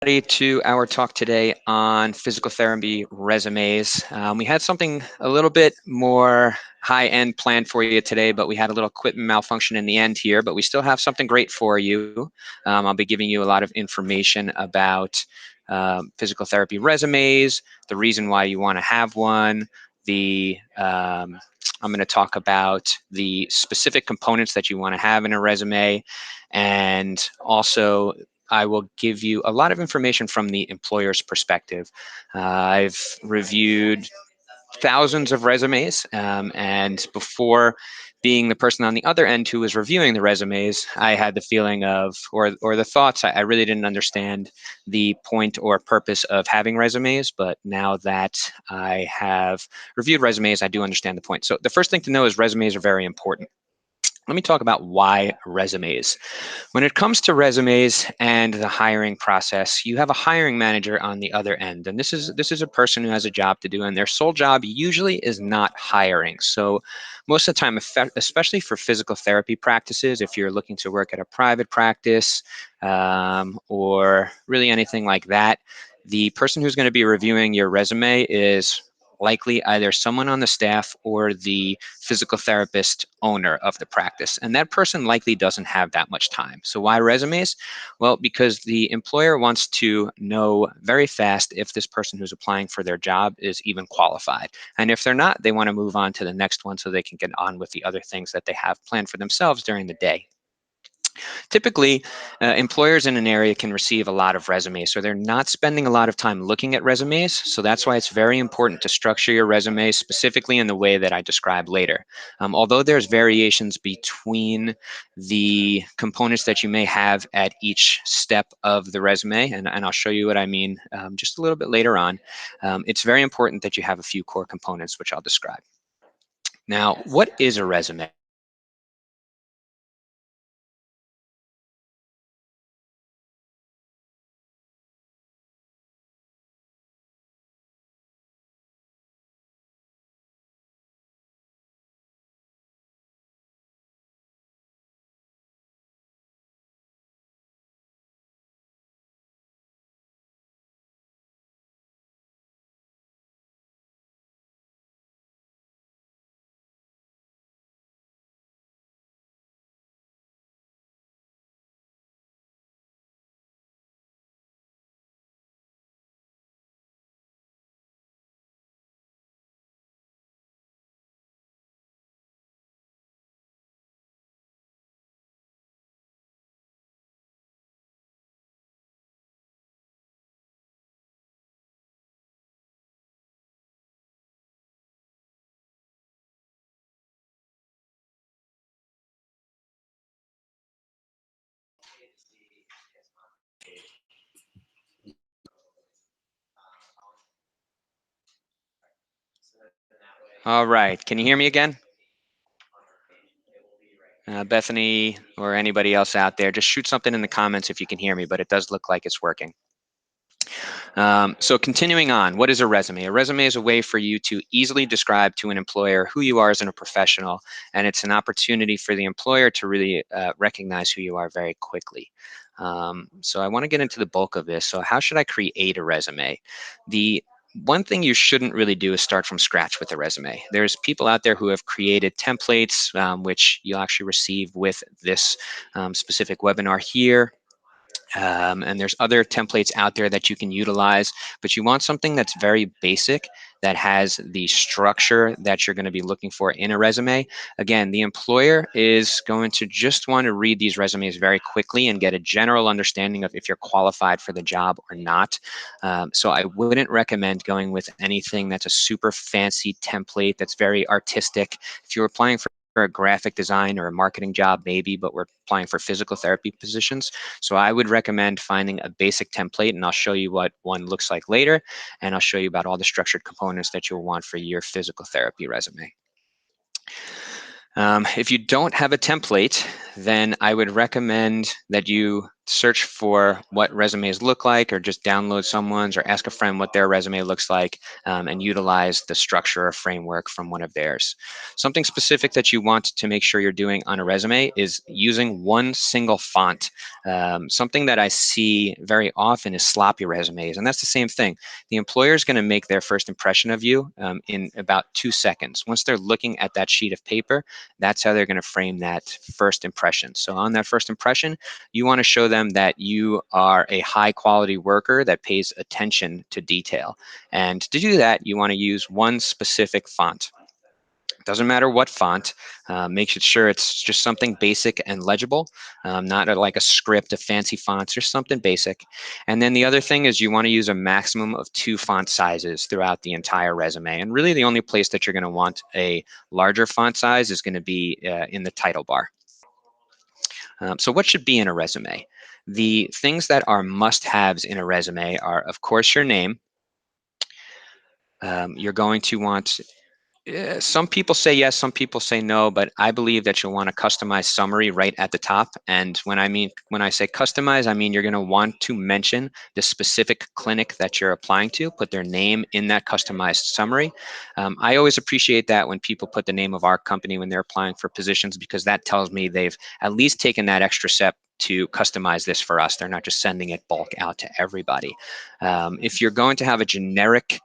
To our talk today on physical therapy resumes. We had something a little bit more high-end planned for you today, but we had a little equipment malfunction in the end here, but we still have something great for you. I'll be giving you a lot of information about physical therapy resumes, the reason why you want to have one, I'm going to talk about the specific components that you want to have in a resume, and also I will give you a lot of information from the employer's perspective. I've reviewed thousands of resumes, and before being the person on the other end who was reviewing the resumes, I had the feeling of, or the thoughts, I really didn't understand the point or purpose of having resumes, but now that I have reviewed resumes, I do understand the point. So the first thing to know is resumes are very important. Let me talk about why resumes. When it comes to resumes and the hiring process, you have a hiring manager on the other end, and this is a person who has a job to do, and their sole job usually is not hiring. So most of the time, especially for physical therapy practices, if you're looking to work at a private practice or really anything like that, the person who's going to be reviewing your resume is likely either someone on the staff or the physical therapist owner of the practice. And that person likely doesn't have that much time. So why resumes? Well, because the employer wants to know very fast if this person who's applying for their job is even qualified. And if they're not, they want to move on to the next one so they can get on with the other things that they have planned for themselves during the day. Typically, employers in an area can receive a lot of resumes, so they're not spending a lot of time looking at resumes. So that's why it's very important to structure your resume specifically in the way that I describe later. Although there's variations between the components that you may have at each step of the resume, and I'll show you what I mean just a little bit later on, it's very important that you have a few core components, which I'll describe. Now, what is a resume? All right, can you hear me again? Bethany or anybody else out there, just shoot something in the comments if you can hear me, but it does look like it's working. So continuing on, what is a resume? A resume is a way for you to easily describe to an employer who you are as a professional, and it's an opportunity for the employer to really recognize who you are very quickly. So I want to get into the bulk of this. So how should I create a resume? The one thing you shouldn't really do is start from scratch with a resume. There's people out there who have created templates, which you'll actually receive with this specific webinar here. And there's other templates out there that you can utilize, but you want something that's very basic, that has the structure that you're going to be looking for in a resume. Again, the employer is going to just want to read these resumes very quickly and get a general understanding of if you're qualified for the job or not. So I wouldn't recommend going with anything that's a super fancy template that's very artistic. If you're applying for a graphic design or a marketing job, maybe, but we're applying for physical therapy positions. So I would recommend finding a basic template, and I'll show you what one looks like later, and I'll show you about all the structured components that you'll want for your physical therapy resume. If you don't have a template, then I would recommend that you search for what resumes look like, or just download someone's, or ask a friend what their resume looks like, and utilize the structure or framework from one of theirs. Something specific that you want to make sure you're doing on a resume is using one single font. Something that I see very often is sloppy resumes, and that's the same thing. The employer is going to make their first impression of you in about 2 seconds. Once they're looking at that sheet of paper, that's how they're going to frame that first impression. So on that first impression, you want to show them that you are a high quality worker that pays attention to detail. And to do that, you want to use one specific font. Doesn't matter what font. Make sure it's just something basic and legible, not like a script, a fancy fonts, just something basic. And then the other thing is you want to use a maximum of 2 font sizes throughout the entire resume. And really the only place that you're going to want a larger font size is going to be in the title bar. So what should be in a resume? The things that are must-haves in a resume are, of course, your name. You're going to want, some people say yes, some people say no, but I believe that you'll want a customized summary right at the top. And when I say customize, I mean you're going to want to mention the specific clinic that you're applying to, put their name in that customized summary. I always appreciate that when people put the name of our company when they're applying for positions, because that tells me they've at least taken that extra step to customize this for us. They're not just sending it bulk out to everybody. If you're going to have a generic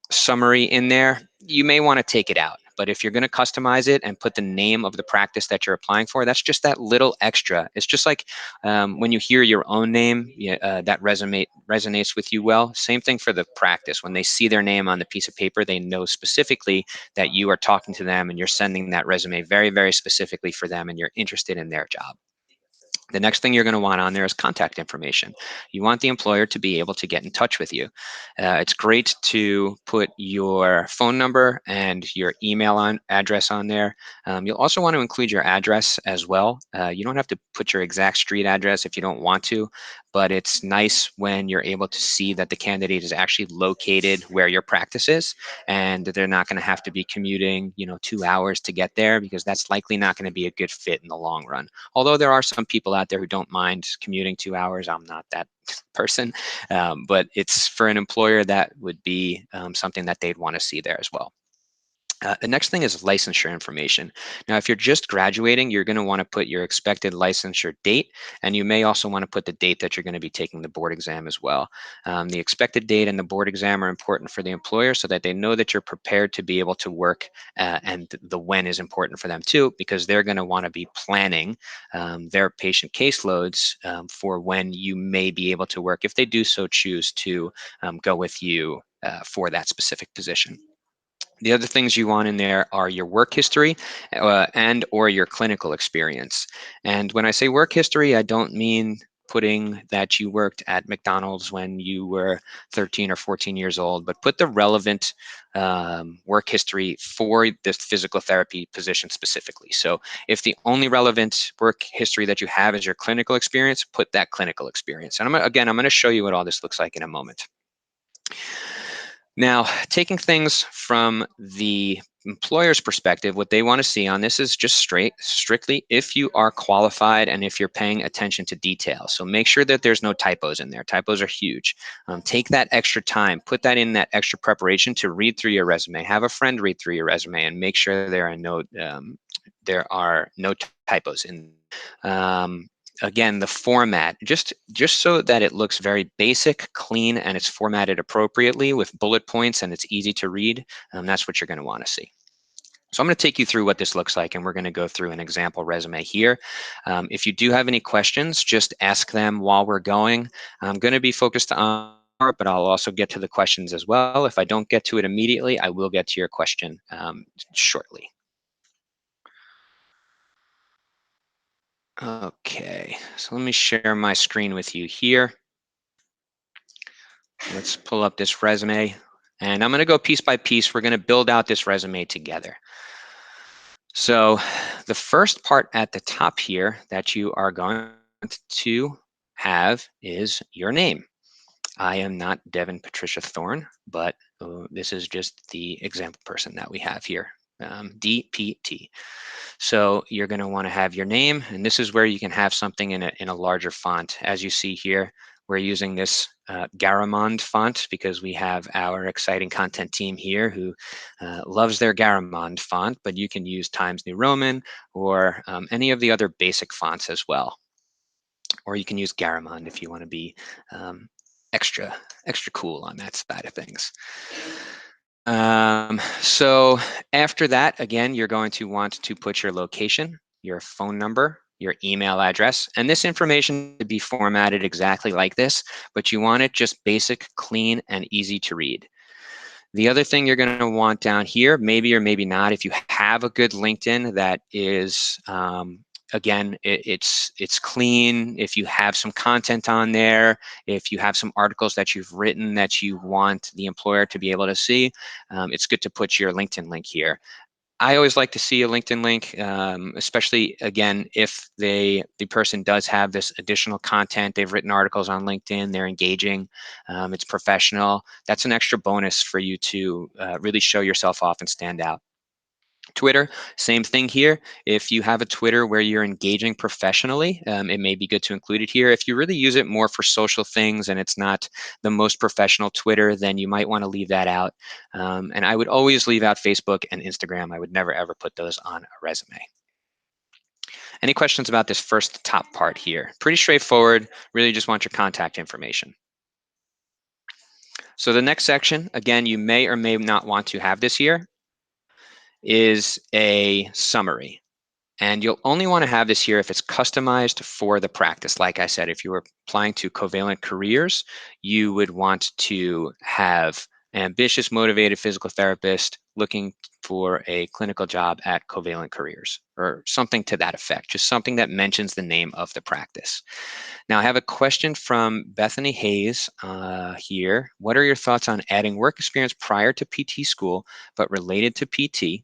summary in there, you may want to take it out. But if you're going to customize it and put the name of the practice that you're applying for, that's just that little extra. It's just like when you hear your own name, that resonates with you well. Same thing for the practice. When they see their name on the piece of paper, they know specifically that you are talking to them and you're sending that resume very, very specifically for them, and you're interested in their job. The next thing you're going to want on there is contact information. You want the employer to be able to get in touch with you. It's great to put your phone number and your email address on there. You'll also want to include your address as well. You don't have to put your exact street address if you don't want to, but it's nice when you're able to see that the candidate is actually located where your practice is, and that they're not going to have to be commuting, 2 hours to get there, because that's likely not going to be a good fit in the long run. Although there are some people out there who don't mind commuting 2 hours. I'm not that person, but it's for an employer that would be something that they'd want to see there as well. The next thing is licensure information. Now, if you're just graduating, you're going to want to put your expected licensure date, and you may also want to put the date that you're going to be taking the board exam as well. The expected date and the board exam are important for the employer so that they know that you're prepared to be able to work, and the when is important for them too, because they're going to want to be planning their patient caseloads for when you may be able to work, if they do so choose to go with you for that specific position. The other things you want in there are your work history and or your clinical experience. And when I say work history, I don't mean putting that you worked at McDonald's when you were 13 or 14 years old, but put the relevant work history for this physical therapy position specifically. So if the only relevant work history that you have is your clinical experience, put that clinical experience. And I'm going to show you what all this looks like in a moment. Now, taking things from the employer's perspective, what they want to see on this is just strictly if you are qualified and if you're paying attention to detail. So make sure that there's no typos in there. Typos are huge. Take that extra time, put that in that extra preparation to read through your resume. Have a friend read through your resume and make sure there are no typos in. Again, the format, just so that it looks very basic, clean, and it's formatted appropriately with bullet points and it's easy to read. That's what you're going to want to see. So I'm going to take you through what this looks like, and we're going to go through an example resume here. If you do have any questions, just ask them while we're going. I'm going to be focused on, but I'll also get to the questions as well. If I don't get to it immediately, I will get to your question shortly. Okay, so let me share my screen with you here. Let's pull up this resume, and I'm going to go piece by piece. We're going to build out this resume together. So the first part at the top here that you are going to have is your name. I am not Devin Patricia Thorne, but this is just the example person that we have here. DPT. So you're going to want to have your name, and this is where you can have something in a larger font. As you see here, we're using this Garamond font because we have our exciting content team here who loves their Garamond font, but you can use Times New Roman or any of the other basic fonts as well. Or you can use Garamond if you want to be extra cool on that side of things. So after that, again, you're going to want to put your location, your phone number, your email address, and this information to be formatted exactly like this, but you want it just basic, clean, and easy to read. The other thing you're going to want down here, maybe or maybe not, if you have a good LinkedIn that is, again, it's clean. If you have some content on there, if you have some articles that you've written that you want the employer to be able to see, it's good to put your LinkedIn link here. I always like to see a LinkedIn link, especially again if the person does have this additional content. They've written articles on LinkedIn. They're engaging. It's professional. That's an extra bonus for you to really show yourself off and stand out. Twitter, same thing here. If you have a Twitter where you're engaging professionally, it may be good to include it here. If you really use it more for social things and it's not the most professional Twitter, then you might want to leave that out. And I would always leave out Facebook and Instagram. I would never, ever put those on a resume. Any questions about this first top part here? Pretty straightforward. Really just want your contact information. So the next section, again, you may or may not want to have this here, is a summary. And you'll only want to have this here if it's customized for the practice. Like I said, if you were applying to CovalentCareers, you would want to have ambitious, motivated physical therapist looking for a clinical job at CovalentCareers or something to that effect, just something that mentions the name of the practice. Now, I have a question from Bethany Hayes here. What are your thoughts on adding work experience prior to PT school, but related to PT?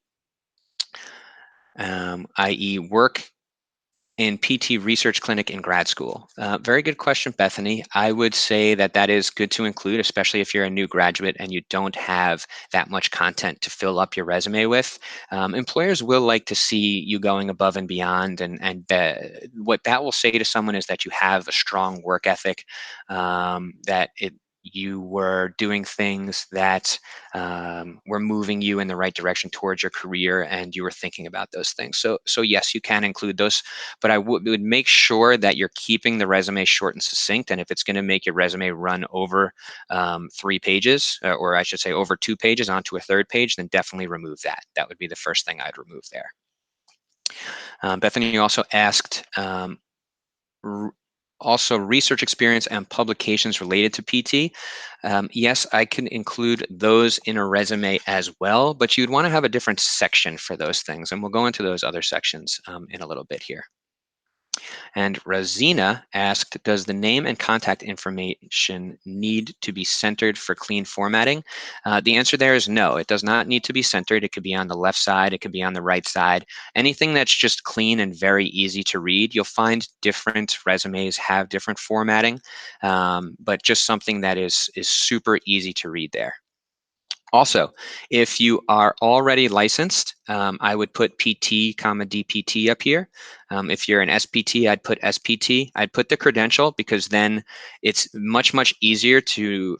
I.e. work in PT research clinic in grad school? Very good question, Bethany. I would say that that is good to include, especially if you're a new graduate and you don't have that much content to fill up your resume with. Employers will like to see you going above and beyond, and what that will say to someone is that you have a strong work ethic, that you were doing things that were moving you in the right direction towards your career, and you were thinking about those things. So yes, you can include those, but I would make sure that you're keeping the resume short and succinct. And if it's going to make your resume run over 3 pages, or I should say over 2 pages onto a third page, then definitely remove that. That would be the first thing I'd remove there. Bethany also asked, also research experience and publications related to PT. Yes, I can include those in a resume as well, but you'd want to have a different section for those things. And we'll go into those other sections in a little bit here. And Rosina asked, does the name and contact information need to be centered for clean formatting? The answer there is no, it does not need to be centered. It could be on the left side, it could be on the right side. Anything that's just clean and very easy to read. You'll find different resumes have different formatting, but just something that is super easy to read there. Also, if you are already licensed, I would put PT, DPT up here. If you're an SPT, I'd put SPT. I'd put the credential because then it's much, much easier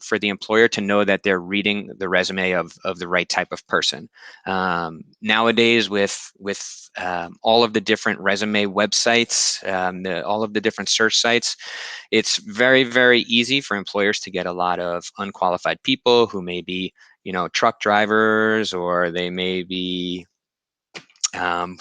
for the employer to know that they're reading the resume of the right type of person. Nowadays, with all of the different resume websites, all of the different search sites, it's very, very easy for employers to get a lot of unqualified people who may be truck drivers, or they may be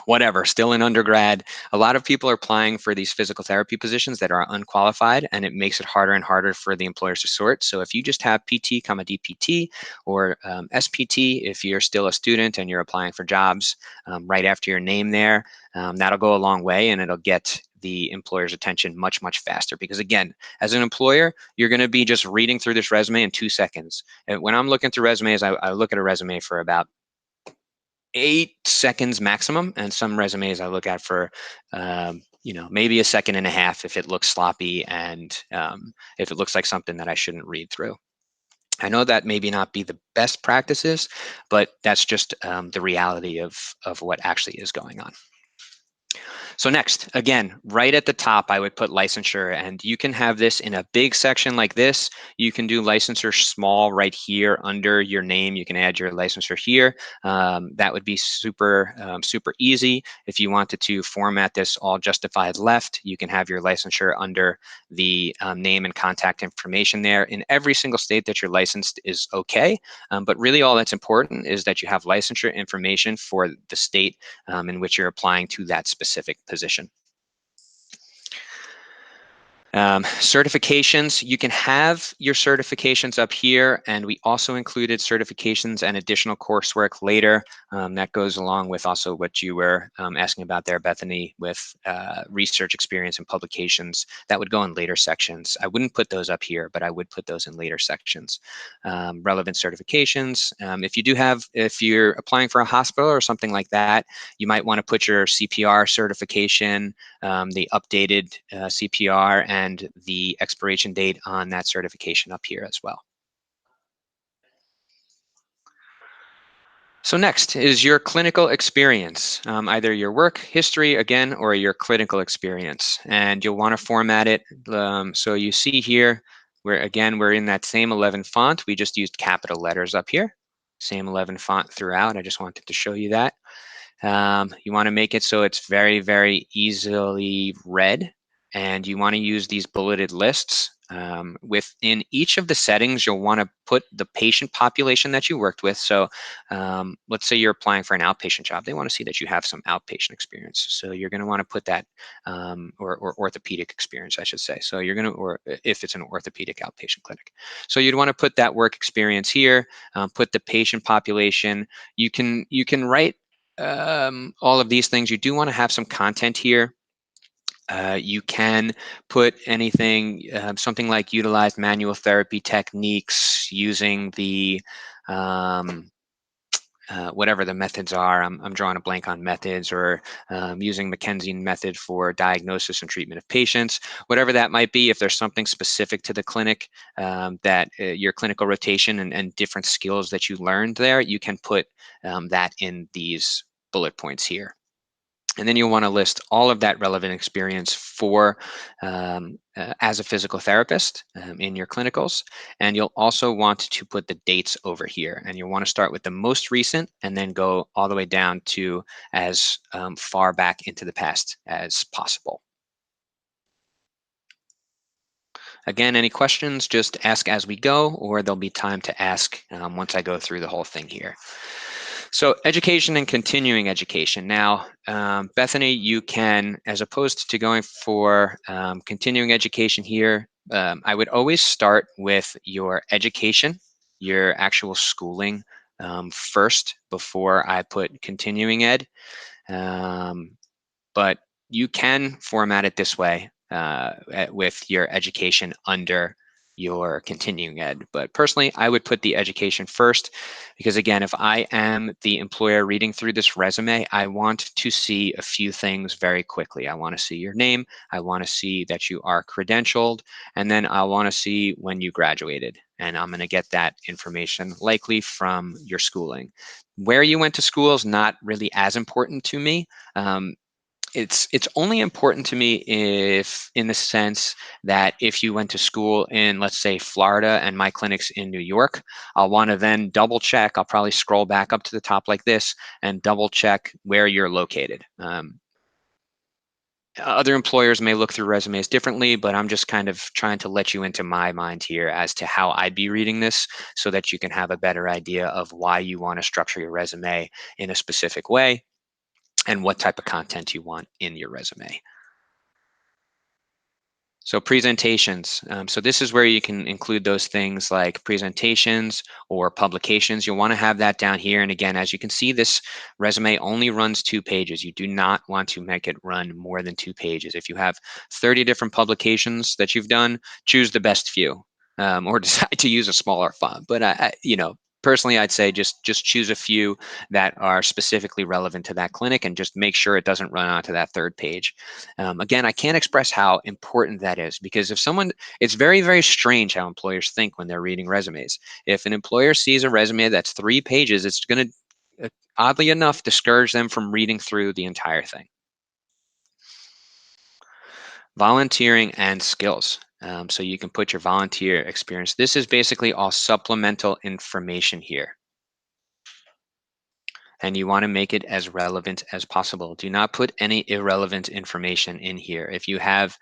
whatever, still in undergrad. A lot of people are applying for these physical therapy positions that are unqualified, and it makes it harder and harder for the employers to sort. So if you just have PT, DPT, or SPT, if you're still a student and you're applying for jobs right after your name there, that'll go a long way, and it'll get the employer's attention much, much faster. Because again, as an employer, you're going to be just reading through this resume in 2 seconds. And when I'm looking through resumes, I look at a resume for about 8 seconds maximum, and some resumes I look at for maybe 1.5 seconds if it looks sloppy and if it looks like something that I shouldn't read through. I know that maybe not be the best practices, but that's just the reality of what actually is going on. So next, again, right at the top, I would put licensure, and you can have this in a big section like this. You can do licensure small right here under your name. You can add your licensure here. That would be super easy. If you wanted to format this all justified left, you can have your licensure under the name and contact information there. In every single state that you're licensed is okay, but really all that's important is that you have licensure information for the state in which you're applying to that specific position. Certifications, you can have your certifications up here, and we also included certifications and additional coursework later. That goes along with also what you were asking about there, Bethany, with research experience and publications. That would go in later sections. I wouldn't put those up here, but I would put those in later sections. Relevant certifications. If you're applying for a hospital or something like that, you might want to put your CPR certification, the updated CPR, and the expiration date on that certification up here as well. So next is your clinical experience, either your work history again or your clinical experience, and you'll want to format it. So you see here, we're in that same 11 font. We just used capital letters up here, same 11 font throughout. I just wanted to show you that. You want to make it so it's very easily read, and you want to use these bulleted lists. Within each of the settings, you'll want to put the patient population that you worked with. So let's say you're applying for an outpatient job. They want to see that you have some outpatient experience. So you're going to want to put that, or orthopedic experience, I should say. So you're going to, or if it's an orthopedic outpatient clinic. So you'd want to put that work experience here, put the patient population. You can write all of these things. You do want to have some content here. You can put anything, something like utilized manual therapy techniques using the whatever the methods are. I'm drawing a blank on methods, or using McKenzie method for diagnosis and treatment of patients, whatever that might be. If there's something specific to the clinic, that your clinical rotation and different skills that you learned there, you can put that in these bullet points here. And then you'll want to list all of that relevant experience for as a physical therapist in your clinicals. And you'll also want to put the dates over here. And you'll want to start with the most recent and then go all the way down to as far back into the past as possible. Again, any questions, just ask as we go, or there'll be time to ask once I go through the whole thing here. So education and continuing education. Now, Bethany, you can, as opposed to going for continuing education here, I would always start with your education, your actual schooling first before I put continuing ed. But you can format it this way with your education under your continuing ed. But personally, I would put the education first, because again, if I am the employer reading through this resume, I want to see a few things very quickly. I want to see your name. I want to see that you are credentialed, and then I want to see when you graduated. And I'm going to get that information likely from your schooling. Where you went to school is not really as important to me. It's only important to me if, in the sense that if you went to school in, let's say, Florida and my clinic's in New York, I'll want to then double check. I'll probably scroll back up to the top like this and double check where you're located. Other employers may look through resumes differently, but I'm just kind of trying to let you into my mind here as to how I'd be reading this, so that you can have a better idea of why you want to structure your resume in a specific way and what type of content you want in your resume. So presentations. So this is where you can include those things like presentations or publications. You'll want to have that down here. And again, as you can see, this resume only runs 2 pages. You do not want to make it run more than 2 pages. If you have 30 different publications that you've done, choose the best few, or decide to use a smaller font. But Personally, I'd say just choose a few that are specifically relevant to that clinic and just make sure it doesn't run onto that third page. Again, I can't express how important that is, because if someone, it's very, very strange how employers think when they're reading resumes. If an employer sees a resume that's 3 pages, it's going to, oddly enough, discourage them from reading through the entire thing. Volunteering and skills. So you can put your volunteer experience. This is basically all supplemental information here, and you want to make it as relevant as possible. Do not put any irrelevant information in here. If you have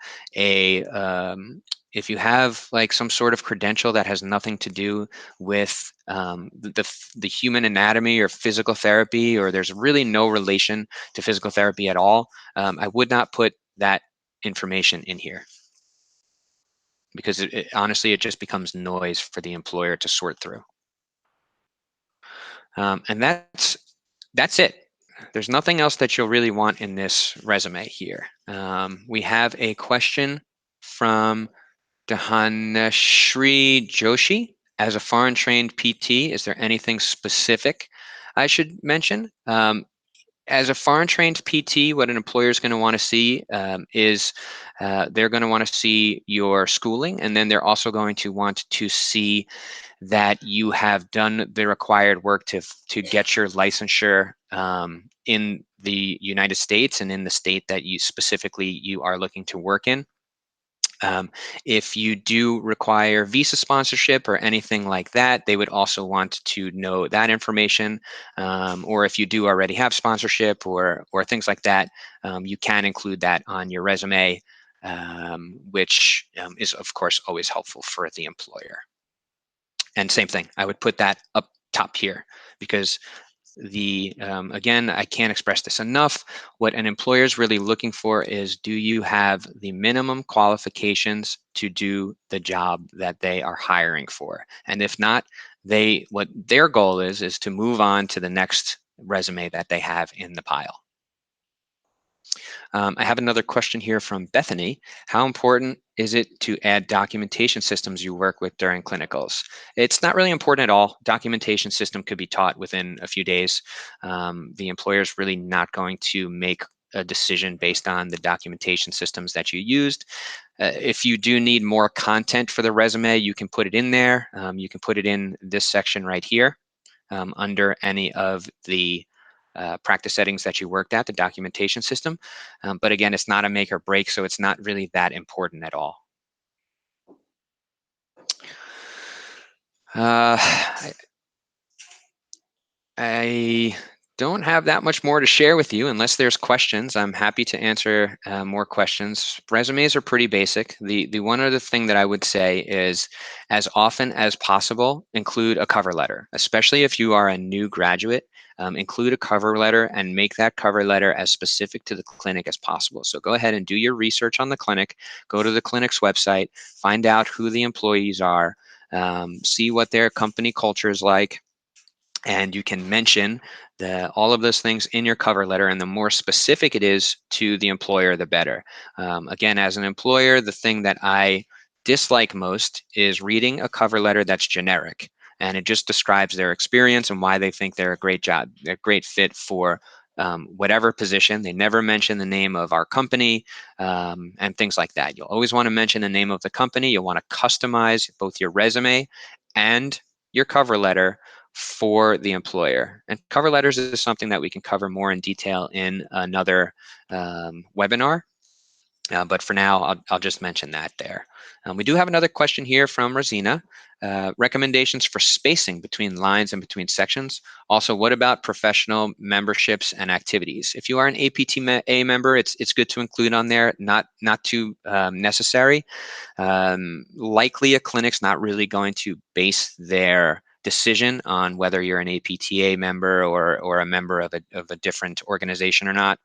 like some sort of credential that has nothing to do with the human anatomy or physical therapy, or there's really no relation to physical therapy at all, I would not put that information in here, because honestly, it just becomes noise for the employer to sort through. And that's it. There's nothing else that you'll really want in this resume here. We have a question from Dhanshree Joshi. As a foreign trained PT, is there anything specific I should mention? As a foreign trained PT, what an employer is going to want to see is they're going to want to see your schooling, and then they're also going to want to see that you have done the required work to get your licensure in the United States and in the state that you are looking to work in. If you do require visa sponsorship or anything like that, they would also want to know that information. Or if you do already have sponsorship or things like that, you can include that on your resume, which is of course always helpful for the employer. And same thing, I would put that up top here, because again, I can't express this enough. What an employer is really looking for is, do you have the minimum qualifications to do the job that they are hiring for? And if not, what their goal is to move on to the next resume that they have in the pile. I have another question here from Bethany. How important is it to add documentation systems you work with during clinicals? It's not really important at all. Documentation system could be taught within a few days. The employer is really not going to make a decision based on the documentation systems that you used. If you do need more content for the resume, you can put it in there. You can put it in this section right here under any of the practice settings that you worked at, the documentation system. But again, it's not a make or break, so it's not really that important at all. I don't have that much more to share with you. Unless there's questions, I'm happy to answer more questions. Resumes are pretty basic. The one other thing that I would say is, as often as possible, include a cover letter, especially if you are a new graduate. Include a cover letter and make that cover letter as specific to the clinic as possible. So go ahead and do your research on the clinic, go to the clinic's website, find out who the employees are, see what their company culture is like, and you can mention all of those things in your cover letter. And the more specific it is to the employer, the better. Again, as an employer, the thing that I dislike most is reading a cover letter that's generic, and it just describes their experience and why they think they're a great fit for whatever position. They never mention the name of our company and things like that. You'll always want to mention the name of the company. You'll want to customize both your resume and your cover letter for the employer. And cover letters is something that we can cover more in detail in another webinar. But for now, I'll just mention that there. We do have another question here from Rosina. Recommendations for spacing between lines and between sections. Also, what about professional memberships and activities? If you are an APTA member, it's good to include on there, not too necessary. Likely a clinic's not really going to base their decision on whether you're an APTA member or a member of a different organization or not.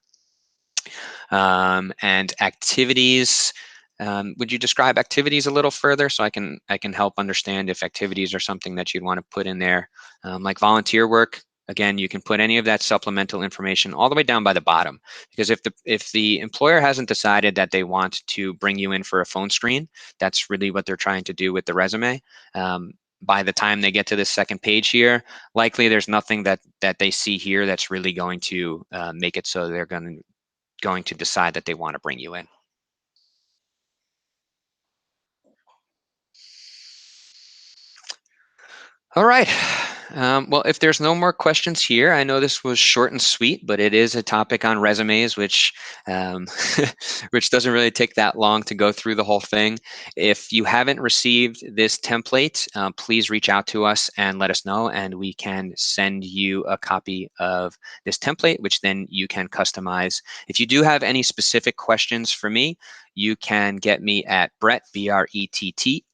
And activities, would you describe activities a little further so I can help understand if activities are something that you'd want to put in there? Like volunteer work, again, you can put any of that supplemental information all the way down by the bottom, because if the employer hasn't decided that they want to bring you in for a phone screen, that's really what they're trying to do with the resume. by the time they get to this second page here, likely there's nothing that they see here that's really going to make it so they're going to decide that they want to bring you in. All right. Well, if there's no more questions here, I know this was short and sweet, but it is a topic on resumes, which which doesn't really take that long to go through the whole thing. If you haven't received this template, please reach out to us and let us know, and we can send you a copy of this template, which then you can customize. If you do have any specific questions for me, you can get me at Brett, Brett,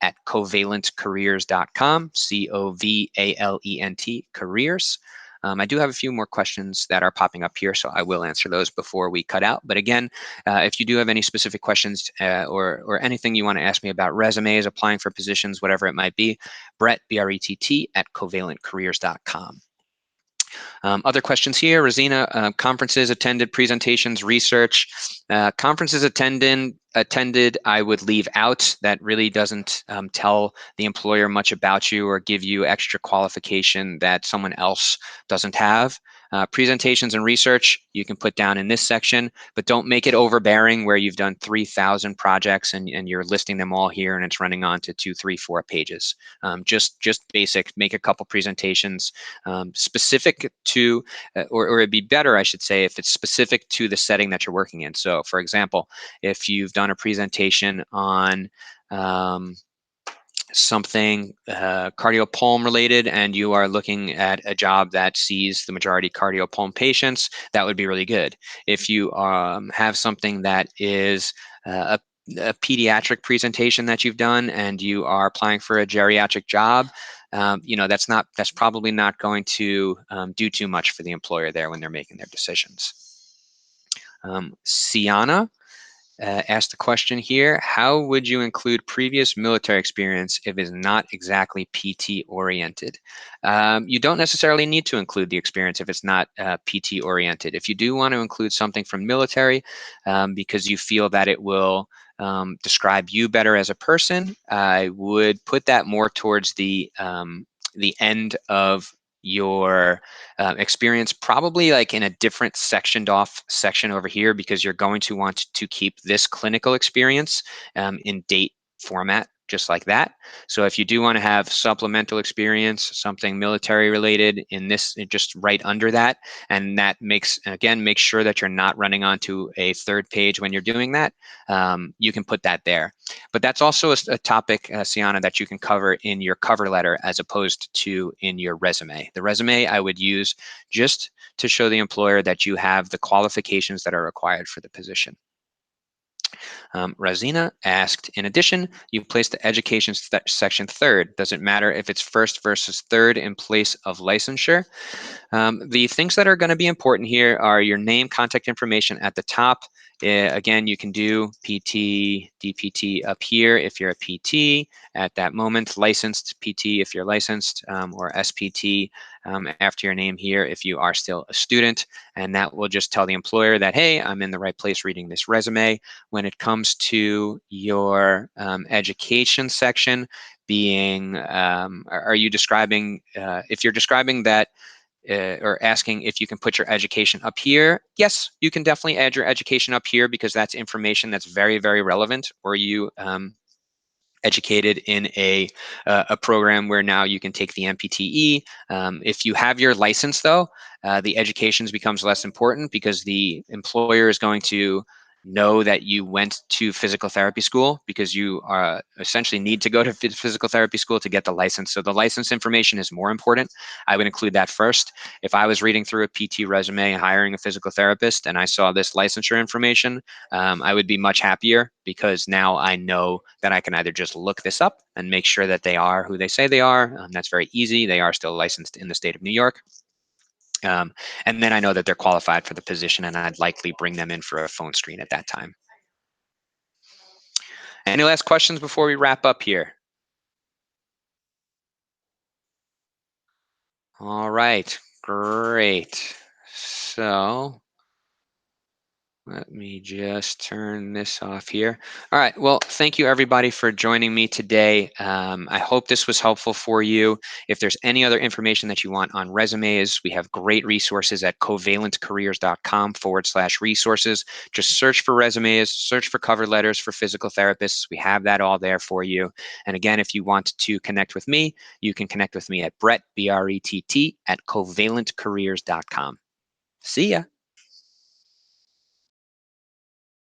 at CovalentCareers.com, CovalentCareers. Careers. I do have a few more questions that are popping up here, so I will answer those before we cut out. But again, if you do have any specific questions or anything you want to ask me about resumes, applying for positions, whatever it might be, Brett, Brett, at CovalentCareers.com. Other questions here, Rosina, conferences attended, presentations, research. Conferences attended, I would leave out. That really doesn't tell the employer much about you or give you extra qualification that someone else doesn't have. Presentations and research, you can put down in this section, but don't make it overbearing where you've done 3,000 projects and you're listing them all here and it's running on to 2, 3, 4 pages. Just basic, make a couple presentations specific to, or it'd be better, I should say, if it's specific to the setting that you're working in. So for example, if you've done a presentation on something cardiopulm related and you are looking at a job that sees the majority cardiopulm patients, that would be really good. If you have something that is a pediatric presentation that you've done and you are applying for a geriatric job, that's probably not going to do too much for the employer there when they're making their decisions. Siana asked the question here, how would you include previous military experience if it's not exactly PT oriented? You don't necessarily need to include the experience if it's not PT oriented. If you do want to include something from military because you feel that it will describe you better as a person, I would put that more towards the end of your experience, probably like in a different sectioned off section over here, because you're going to want to keep this clinical experience in date format, just like that. So if you do want to have supplemental experience, something military related in this, just right under that, and that makes, again, make sure that you're not running onto a third page when you're doing that, you can put that there. But that's also a topic, Siana, that you can cover in your cover letter as opposed to in your resume. The resume I would use just to show the employer that you have the qualifications that are required for the position. Razina asked, in addition, you placed the education section third. Does it matter if it's first versus third in place of licensure? The things that are going to be important here are your name, contact information at the top. Again, you can do PT, DPT up here if you're a PT at that moment, licensed PT if you're licensed, or SPT after your name here if you are still a student. And that will just tell the employer that, hey, I'm in the right place reading this resume. When it comes to your education section, being, are you describing, if you're describing that, or asking if you can put your education up here, yes, you can definitely add your education up here because that's information that's very, very relevant. Or you educated in a program where now you can take the MPTE. If you have your license, though, the education becomes less important because the employer is going to know that you went to physical therapy school because you essentially need to go to physical therapy school to get the license. So the license information is more important. I would include that first. If I was reading through a PT resume hiring a physical therapist and I saw this licensure information, I would be much happier because now I know that I can either just look this up and make sure that they are who they say they are. That's very easy. They are still licensed in the state of New York. And then I know that they're qualified for the position and I'd likely bring them in for a phone screen at that time. Any last questions before we wrap up here? All right, great. So Let me just turn this off here. All right. Well, thank you everybody for joining me today. I hope this was helpful for you. If there's any other information that you want on resumes, we have great resources at covalentcareers.com/resources. Just search for resumes, search for cover letters for physical therapists. We have that all there for you. And again, if you want to connect with me, you can connect with me at Brett, BRETT, at covalentcareers.com. See ya.